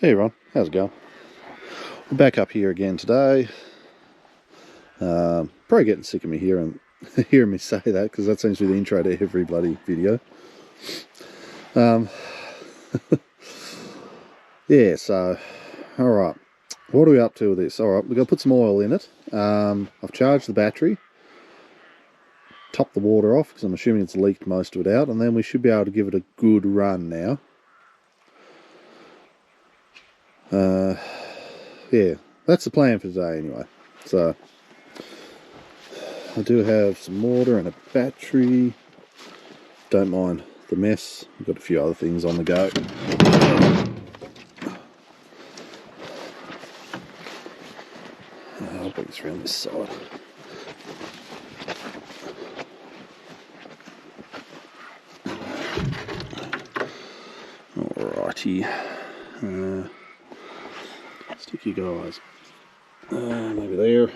Hey Ron, how's it going? We're back up here again today. Probably getting sick of me hearing me say that, because that seems to be the intro to every bloody video. Yeah, so, alright. What are we up to with this? Alright, we've got to put some oil in it. I've charged the battery, topped the water off, because I'm assuming it's leaked most of it out, and then we should be able to give it a good run now. Yeah, that's the plan for today anyway. So, I do have some water and a battery. Don't mind the mess. We've got a few other things on the go. I'll bring this around this side. Alrighty. Stick you guys maybe there.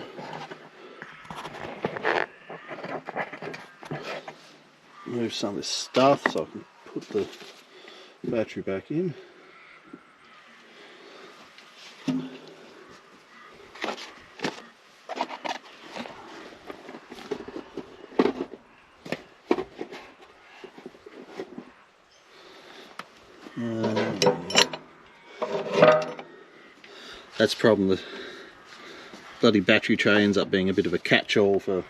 Move some of this stuff so I can put the battery back in. That's the problem. The bloody battery tray ends up being a bit of a catch-all for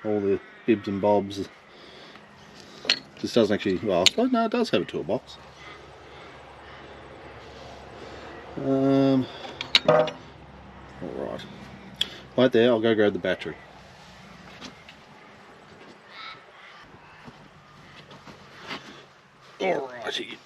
all the bibs and bobs. This doesn't actually, well, I suppose, no, it does have a toolbox. Alright. Right there, I'll go grab the battery. Alrighty.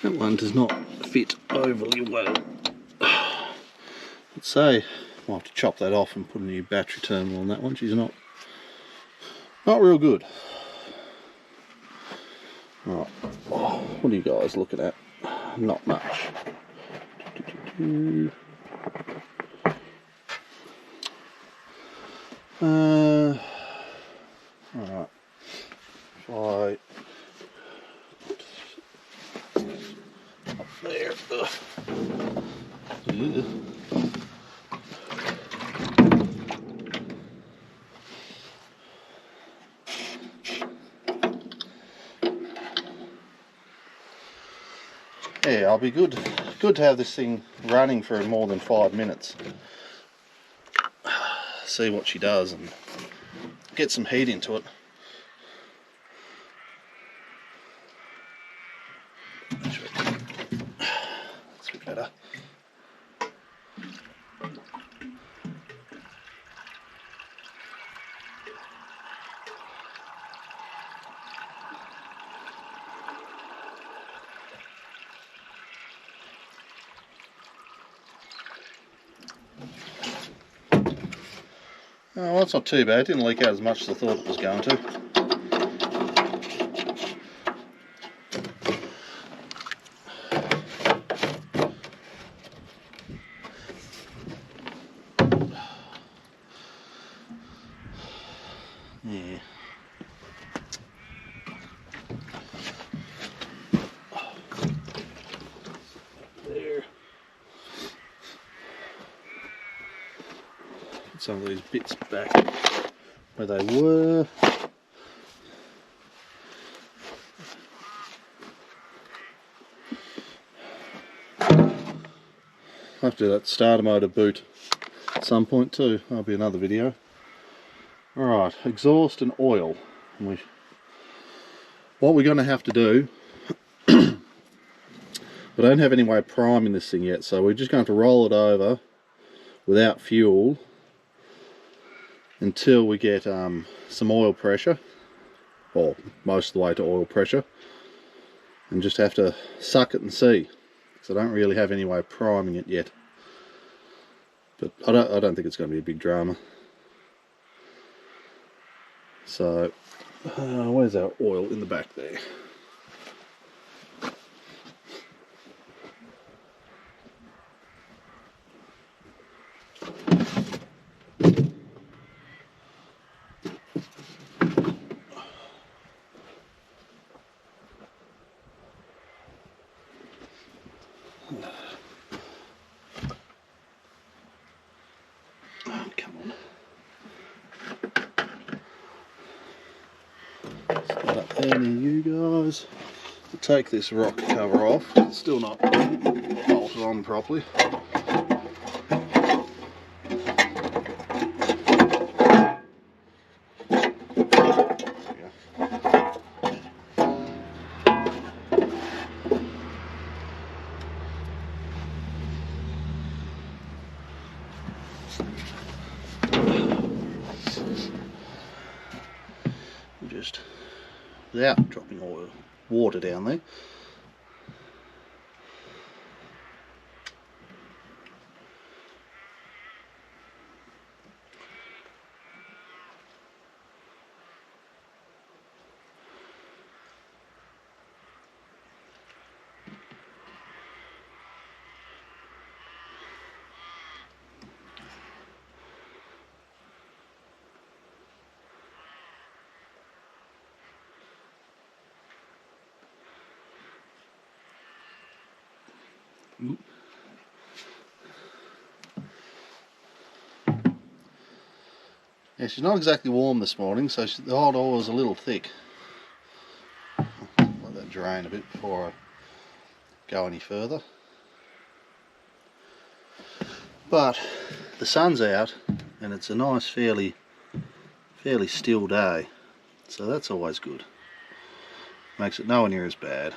That one does not fit overly well. Let's say I'll have to chop that off and put a new battery terminal on that one. She's not real good. Right. Oh, what are you guys looking at? Not much. Alright. Try up there. Yeah. Yeah, I'll be good to have this thing running for more than 5 minutes. See what she does and get some heat into it. That's a bit better. Oh, well, it's not too bad. It didn't leak out as much as I thought it was going to. Yeah. There. Put some of these bits back where they were. I'll have to do that starter motor boot at some point too. That'll be another video. Alright, exhaust and oil. What we're going to have to do, I don't have any way of priming this thing yet, so we're just going to roll it over without fuel until we get some oil pressure, or most of the way to oil pressure. and just have to suck it and see, because I don't really have any way of priming it yet. But I don't think it's going to be a big drama. So, where's our oil? In the back there. Oh, come on. Start up there near you guys. We'll take this rock cover off. It's still not bolted on properly. Just without dropping oil, water down there. Yeah, she's not exactly warm this morning, so the hot oil is a little thick. Let that drain a bit before I go any further. But the sun's out and it's a nice, fairly still day, so that's always good. Makes it nowhere near as bad.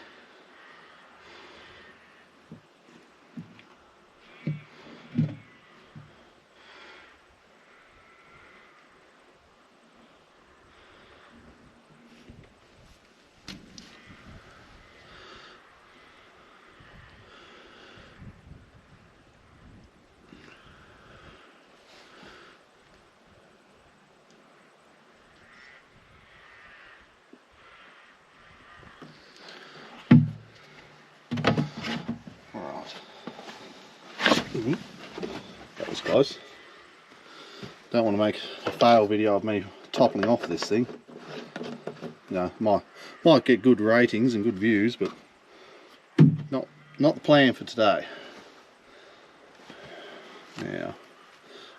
That was close. Don't want to make a fail video of me toppling off this thing. You know, might get good ratings and good views, but not the plan for today. Now,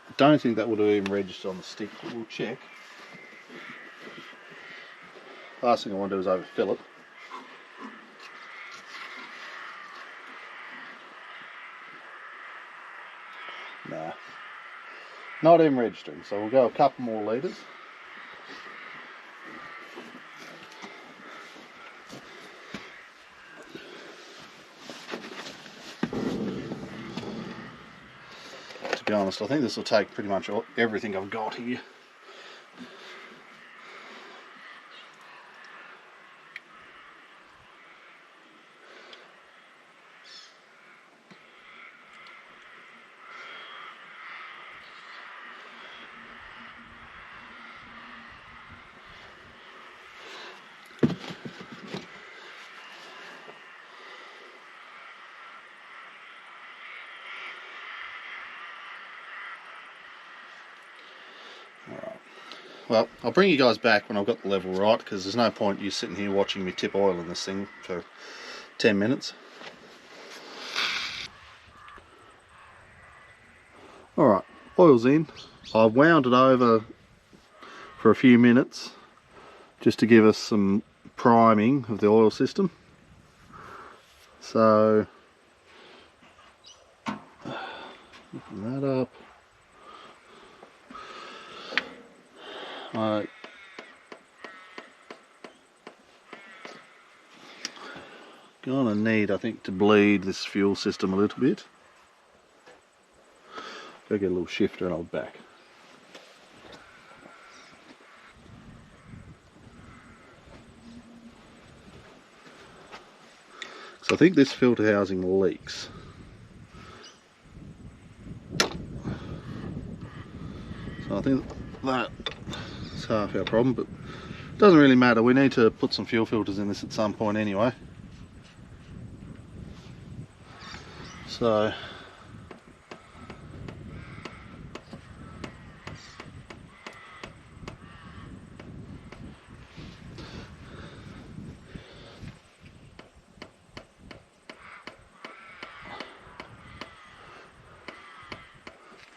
I don't think that would have even registered on the stick, but we'll check. Last thing I want to do is overfill it. Nah, not even registering, so we'll go a couple more litres. To be honest, I think this will take pretty much everything I've got here. Well, I'll bring you guys back when I've got the level right, because there's no point you sitting here watching me tip oil in this thing for 10 minutes. Alright, oil's in. I've wound it over for a few minutes just to give us some priming of the oil system. So, open that up. I'm gonna need, I think, to bleed this fuel system a little bit. Go get a little shifter and I'll be back. So I think this filter housing leaks. So I think that's half our problem, but it doesn't really matter. We need to put some fuel filters in this at some point anyway. So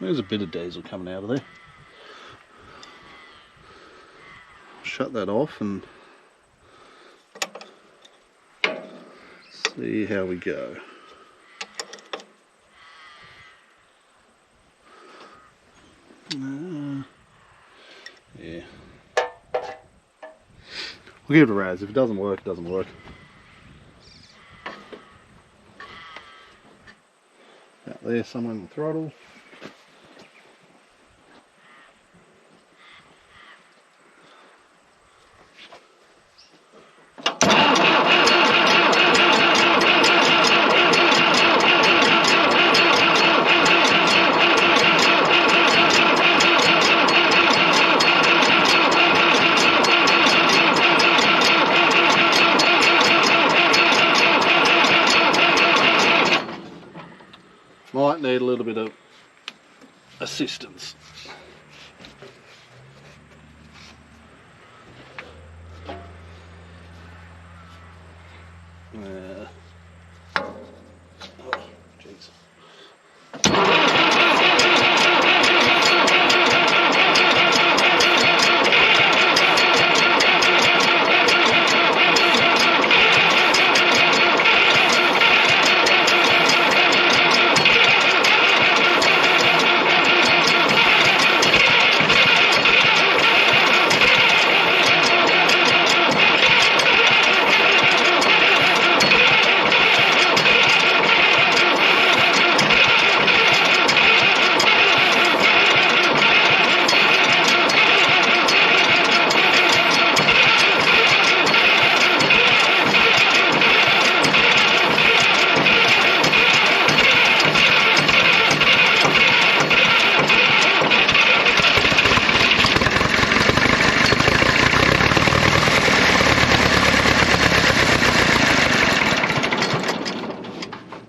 there's a bit of diesel coming out of there. Shut that off and see how we go. Yeah. We'll give it a razz. If it doesn't work, it doesn't work. Out there somewhere in the throttle. Might need a little bit of assistance. Oh, jeez.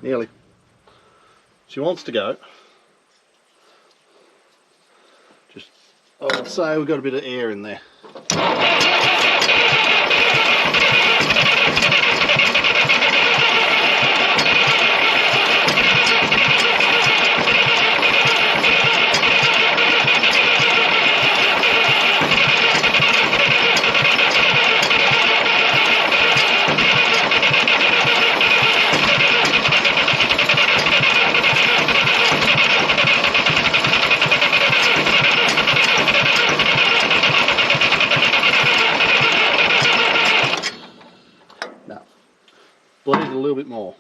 Nearly. She wants to go. Just, I would say we've got a bit of air in there. Bleed it a little bit more.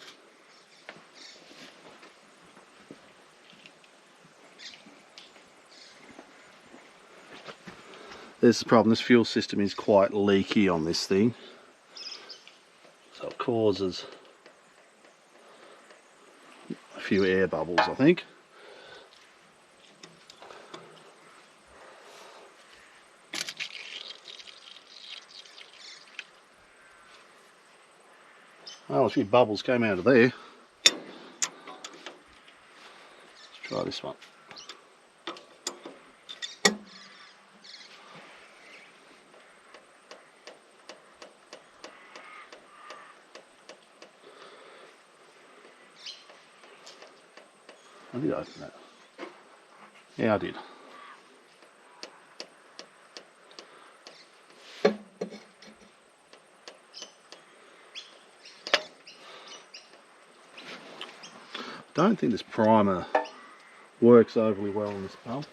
There's the problem, this fuel system is quite leaky on this thing. So it causes a few air bubbles, I think. Oh, a few bubbles came out of there. Let's try this one. I did open that. Yeah, I did. Don't think this primer works overly well on this pump.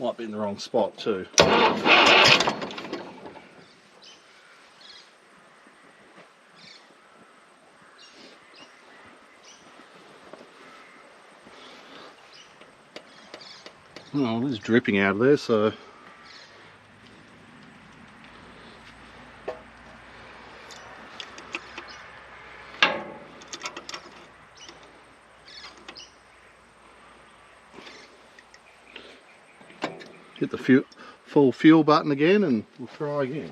Might be in the wrong spot too. Well, it's dripping out of there, so hit the full fuel button again and we'll try again.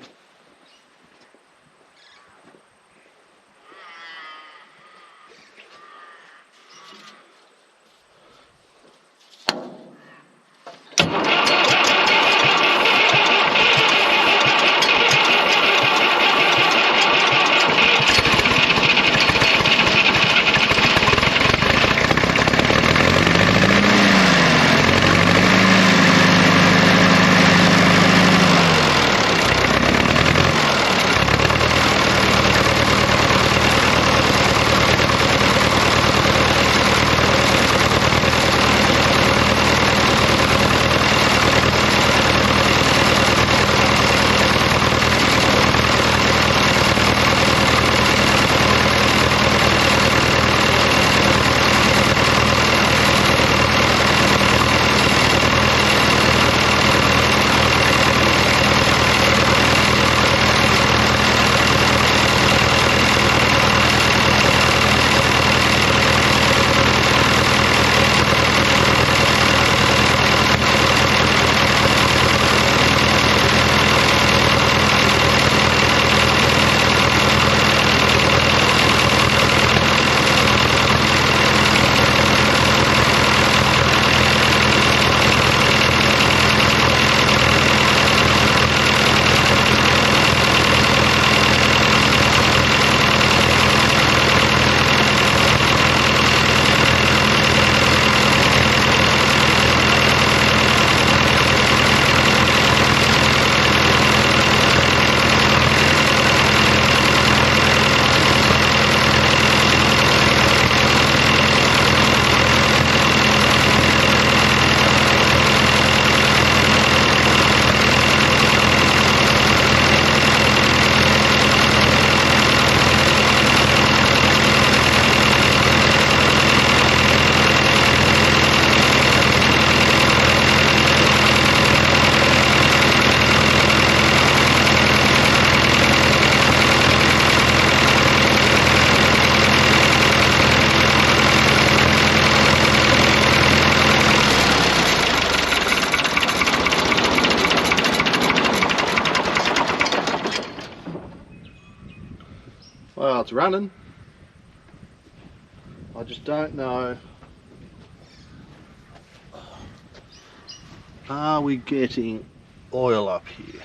Well, it's running. I just don't know. Are we getting oil up here?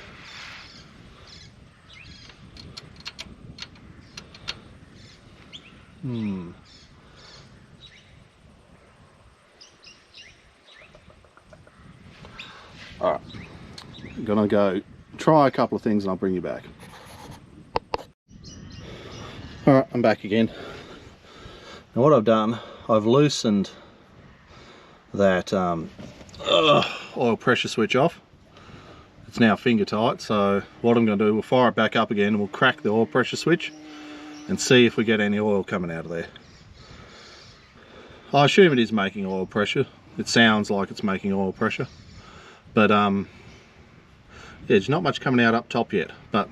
Alright, I'm gonna go try a couple of things and I'll bring you back. Alright, I'm back again. Now what I've done, I've loosened that oil pressure switch off. It's now finger tight, so what I'm going to do, we'll fire it back up again and we'll crack the oil pressure switch and see if we get any oil coming out of there. I assume it is making oil pressure. It sounds like it's making oil pressure, but yeah, there's not much coming out up top yet, but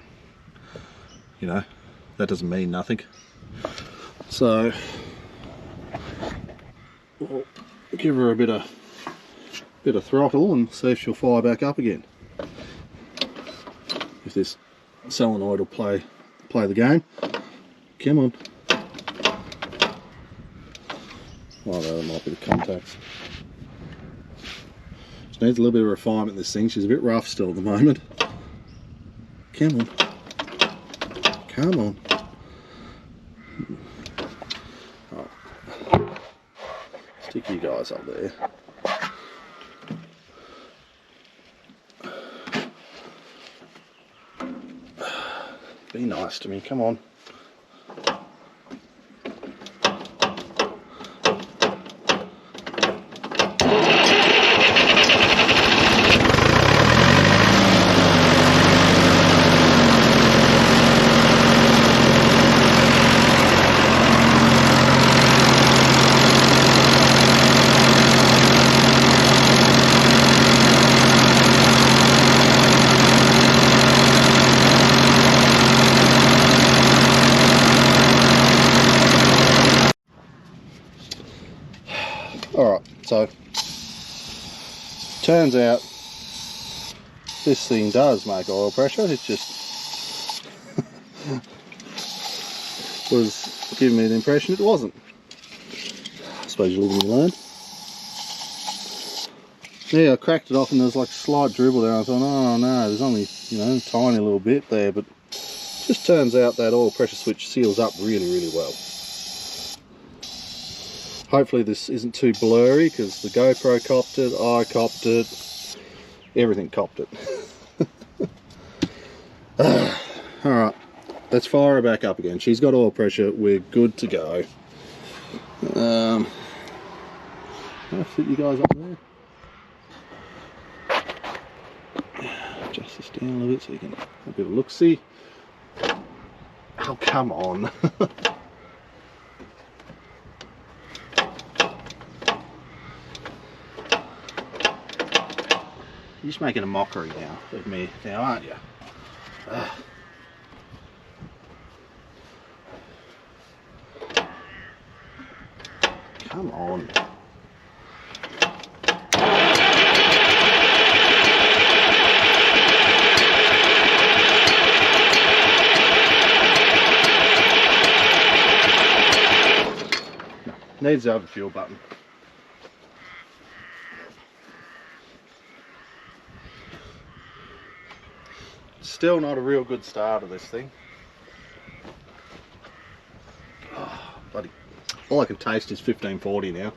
you know, that doesn't mean nothing. So we'll give her a bit of throttle and see if she'll fire back up again. If this solenoid will play the game. Come on. Oh, there might be the contacts. She needs a little bit of refinement, this thing. She's a bit rough still at the moment. Come on. Come on. Oh. Stick you guys up there. Be nice to me, come on. Alright, so turns out this thing does make oil pressure. It just was giving me the impression it wasn't. I suppose you live and you learn. Yeah, I cracked it off and there was like a slight dribble there. I thought, oh no, there's only, you know, a tiny little bit there, but it just turns out that oil pressure switch seals up really, really well. Hopefully this isn't too blurry because the GoPro copped it, I copped it, everything copped it. Alright, let's fire her back up again. She's got oil pressure, we're good to go. I'll sit you guys up there. Adjust this down a little bit so you can have a bit of a look-see. Oh, come on. You're just making a mockery now of me now, aren't you? Come on. Needs the other fuel button. Still not a real good start of this thing. Oh, bloody. All I can taste is 1540 now.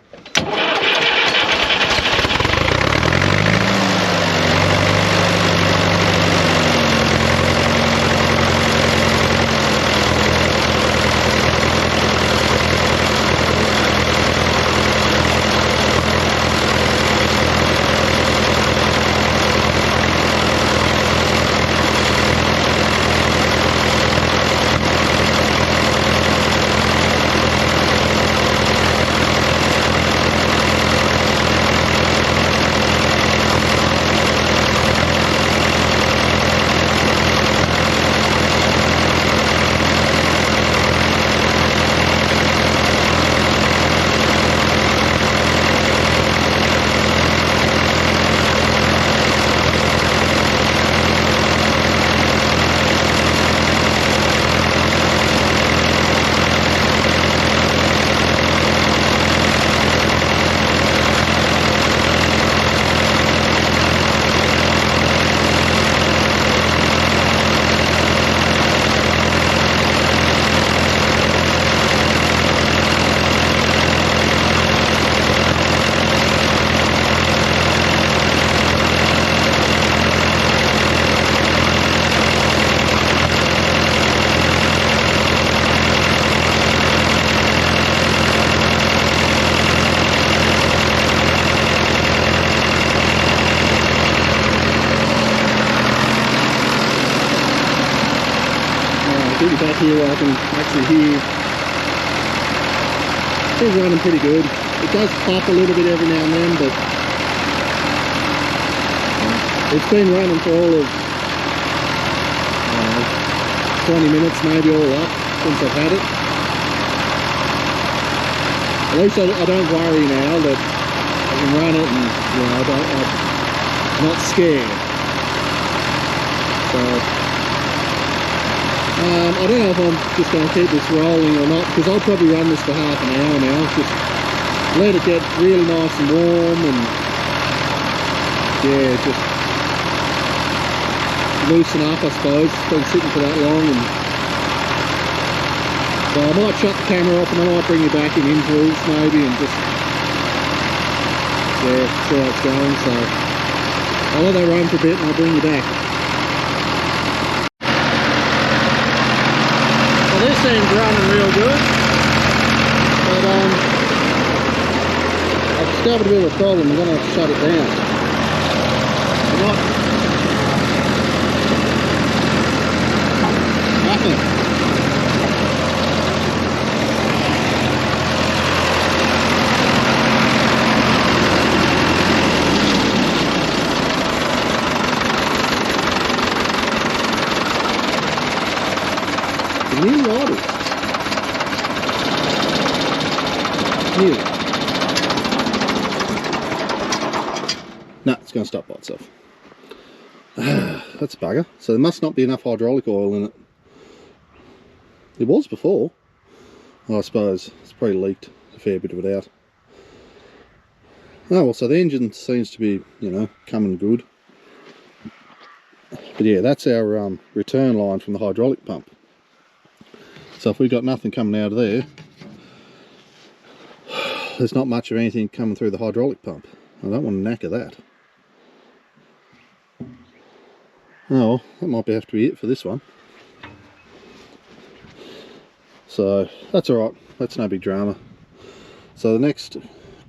Back here I can actually hear it's running pretty good. It does pop a little bit every now and then, but it's been running for all of 20 minutes maybe all up since I've had it. At least I don't worry now that I can run it and you know I'm not scared. So I don't know if I'm just going to keep this rolling or not, because I'll probably run this for half an hour now. Just let it get really nice and warm and yeah, just loosen up I suppose. It's been sitting for that long, and so I might shut the camera off and I might bring you back in intervals maybe and just yeah, see how it's going. So I'll let that run for a bit and I'll bring you back. This seems running real good, but I've discovered a bit of a problem. I'm going to have to shut it down. Nothing. New orders. New. No, it's going to stop by itself. That's a bugger. So there must not be enough hydraulic oil in it. It was before. Well, I suppose it's probably leaked a fair bit of it out. Oh well, so the engine seems to be, you know, coming good. But yeah, that's our return line from the hydraulic pump. So if we've got nothing coming out of there, there's not much of anything coming through the hydraulic pump. I don't want to knacker that. Oh, that might have to be it for this one. So that's alright, that's no big drama. So the next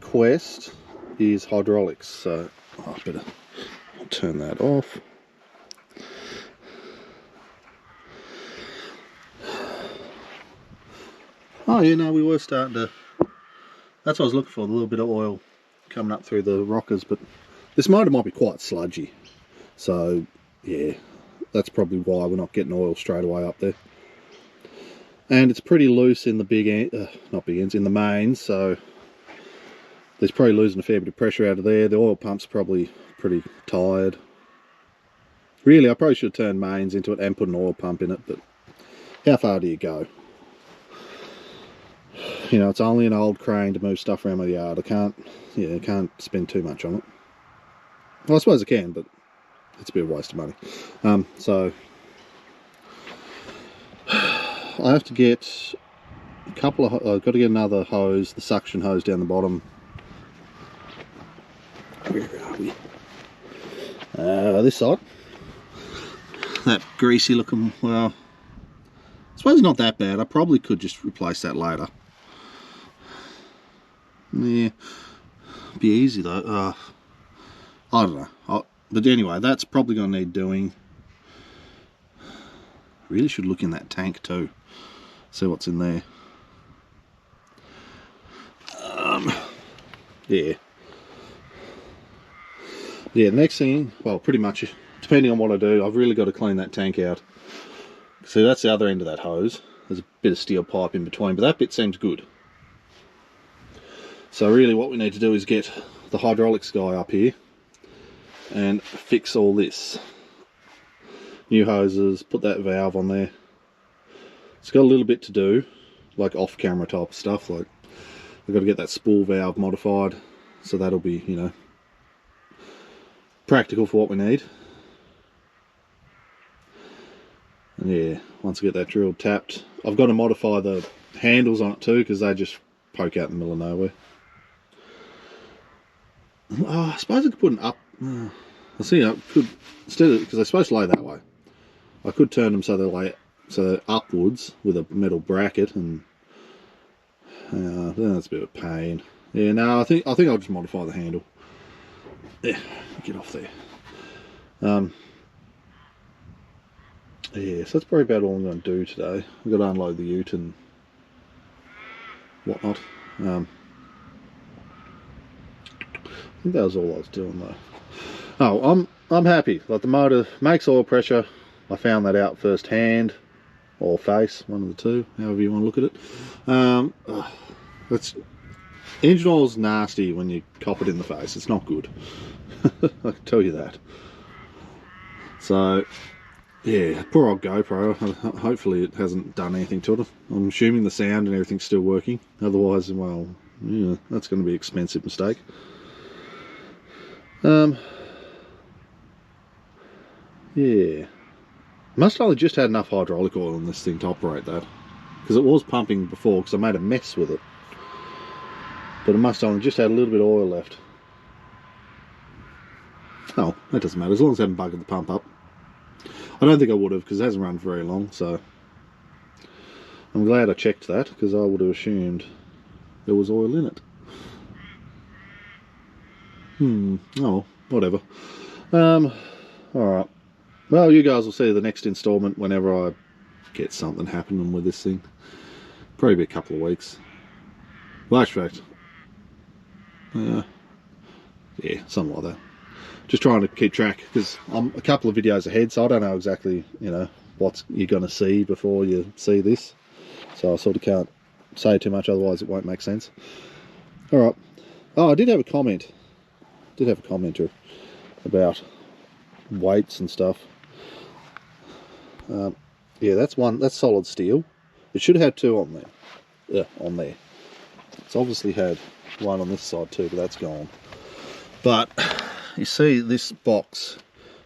quest is hydraulics. So I better turn that off. Oh yeah, no, we were starting to, that's what I was looking for, a little bit of oil coming up through the rockers, but this motor might be quite sludgy. So yeah, that's probably why we're not getting oil straight away up there. And it's pretty loose in the big end, not big ends, in the mains, so there's probably losing a fair bit of pressure out of there. The oil pump's probably pretty tired. Really, I probably should have turned mains into it and put an oil pump in it, but how far do you go? You know, it's only an old crane to move stuff around my yard. I can't spend too much on it. Well, I suppose I can, but it's a bit of a waste of money. So I have to get a couple of, I've got to get another hose, the suction hose down the bottom. Where are we? This side. That greasy looking, well, I suppose it's not that bad. I probably could just replace that later. Yeah, be easy though. I don't know. But anyway, that's probably going to need doing. Really should look in that tank too. See what's in there. Yeah. Yeah, next thing, well, pretty much, depending on what I do, I've really got to clean that tank out. See, that's the other end of that hose. There's a bit of steel pipe in between, but that bit seems good. So really what we need to do is get the hydraulics guy up here and fix all this. New hoses, put that valve on there. It's got a little bit to do, like off-camera type of stuff. Like I've got to get that spool valve modified, so that'll be, you know, practical for what we need. And yeah, once I get that drilled, tapped, I've got to modify the handles on it too, because they just poke out in the middle of nowhere. Oh, I suppose I could put an up. I see, I could, instead of, because they're supposed to lay that way, I could turn them so they're upwards with a metal bracket, and then that's a bit of a pain. Yeah, no, I think I'll just modify the handle. Yeah, get off there. Yeah, so that's probably about all I'm going to do today. I've got to unload the ute and whatnot. I think that was all I was doing though. Oh, I'm happy. Like the motor makes oil pressure. I found that out firsthand, or face, one of the two, however you want to look at it. That's engine oil's nasty when you cop it in the face. It's not good. I can tell you that. So yeah, poor old GoPro. Hopefully it hasn't done anything to it. I'm assuming the sound and everything's still working. Otherwise, well, yeah, that's going to be an expensive mistake. Yeah, must only just had enough hydraulic oil in this thing to operate that, because it was pumping before, because I made a mess with it. But it must only just had a little bit of oil left. Oh, that doesn't matter, as long as I haven't buggered the pump up. I don't think I would have, because it hasn't run for very long, so I'm glad I checked that, because I would have assumed there was oil in it. Oh, whatever. Alright. Well, you guys will see the next installment whenever I get something happening with this thing. Probably be a couple of weeks. Well, actually, yeah, something like that. Just trying to keep track, because I'm a couple of videos ahead, so I don't know exactly, you know, what you're going to see before you see this. So I sort of can't say too much, otherwise it won't make sense. Alright. Oh, I did have a comment. Did have a commenter about weights and stuff. Yeah, that's solid steel. It should have had two on there. Yeah, on there. It's obviously had one on this side too, but that's gone. But you see this box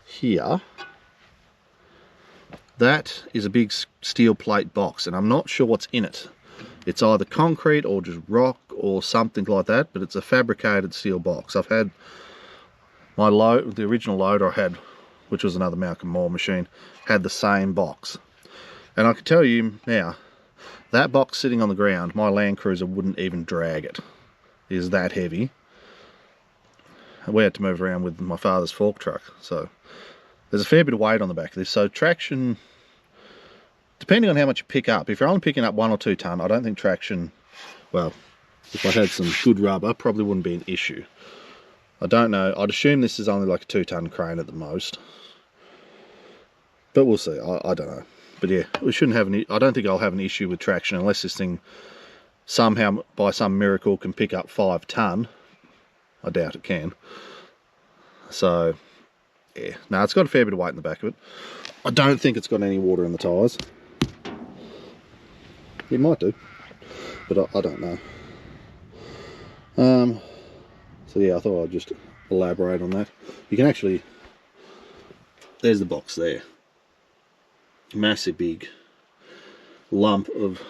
here, that is a big steel plate box, and I'm not sure what's in it. It's either concrete or just rock or something like that, but it's a fabricated steel box. I've had my the original loader I had, which was another Malcolm Moore machine, had the same box. And I can tell you now, that box sitting on the ground, my Land Cruiser wouldn't even drag it. It is that heavy. We had to move around with my father's fork truck, so there's a fair bit of weight on the back of this. So traction, depending on how much you pick up, if you're only picking up 1 or 2 ton, I don't think traction, well, if I had some good rubber, probably wouldn't be an issue. I don't know. I'd assume this is only like a 2 ton crane at the most, but we'll see. I don't know. But yeah, we shouldn't have any. I don't think I'll have an issue with traction unless this thing somehow, by some miracle, can pick up 5 ton. I doubt it can. So yeah, no, it's got a fair bit of weight in the back of it. I don't think it's got any water in the tyres. It might do, but I don't know. So yeah, I thought I'd just elaborate on that. You can actually, there's the box there. Massive big lump of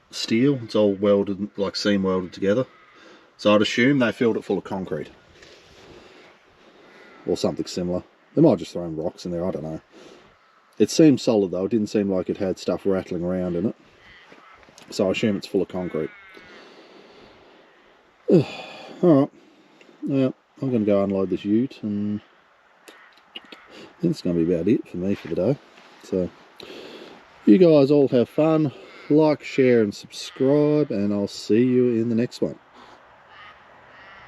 steel. It's all welded, like seam welded together. So I'd assume they filled it full of concrete. Or something similar. They might have just thrown rocks in there, I don't know. It seemed solid though, it didn't seem like it had stuff rattling around in it. So I assume it's full of concrete. Alright. Well, I'm going to go unload this ute, and I think it's going to be about it for me for the day. So, you guys all have fun, like, share and subscribe, and I'll see you in the next one.